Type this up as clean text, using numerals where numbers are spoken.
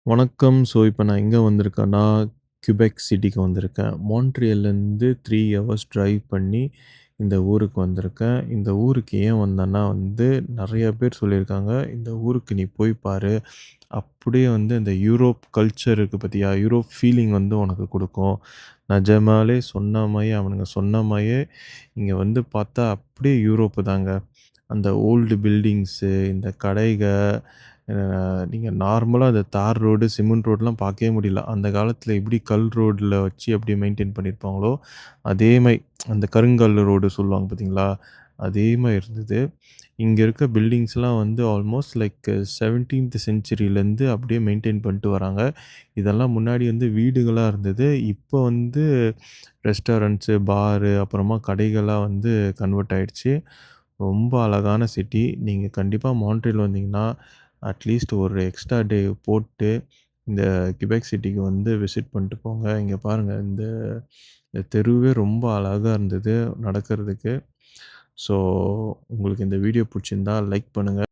வணக்கம். இப்ப நான் எங்க வந்திருக்கேன்னா, கியூபெக் சிட்டிக்கு வந்திருக்கேன். மான்ட்ரியல்லேருந்து 3 ஹவர்ஸ் டிரைவ் பண்ணி இந்த ஊருக்கு வந்திருக்கேன். இந்த ஊருக்கு ஏன் வந்தேன்னா நெறைய பேர் சொல்லியிருக்காங்க, "இந்த ஊருக்கு நீ போய் பாரு. அப்படியே இந்த யூரோப் கல்ச்சர் இருக்கு பாத்தியா? யூரோப் ஃபீலிங் உனக்கு குடுக்கும்." நெஜமாலே சொன்ன மாரியே அவனுங்க சொன்ன மாரியே இங்க பார்த்தா அப்படியே யூரோப்பு தாங்க. அந்த ஓல்டு பில்டிங்ஸு, இந்த கடைக, அ நீங்க நார்மலா அந்த தார் ரோடு, சிமெண்ட் ரோடுலாம் பார்க்கவே முடியல. அந்த காலத்தில எப்படி கல் ரோட்ல வச்சு எப்படி மெயின்டெயின் பண்ணியிருப்பாங்களோ, அதே மாரி அந்த கருங்கல் ரோடு சொல்லுவாங்க பார்த்தீங்களா? அதே மாரி இருந்தது. இங்க இருக்க பில்டிங்ஸ்லாம் ஆல்மோஸ்ட் லைக் 17த் செஞ்சுரிலேருந்து அப்படியே மெயின்டெயின் பண்ணிட்டு வராங்க. இதெல்லாம் முன்னாடி வீடுகளா இருந்தது. இப்போ ரெஸ்டாரண்ட்ஸு, பாரு அப்புறமா கடைகளா கன்வெர்ட் ஆயிடுச்சு. ரொம்ப அழகான சிட்டி. நீங்க கண்டிப்பா மான்ட்ரியல் வந்தீங்கன்னா, அட்லீஸ்ட் ஒரு எக்ஸ்ட்ரா டே போட்டு, இந்த கியூபெக் சிட்டிக்கு விசிட் பண்ணிட்டு போங்க. இங்க பாருங்க இந்த தெருவே ரொம்ப அழகா இருந்தது நடக்கிறதுக்கு. ஸோ உங்களுக்கு இந்த வீடியோ புடிச்சிருந்தா லைக் பண்ணுங்க.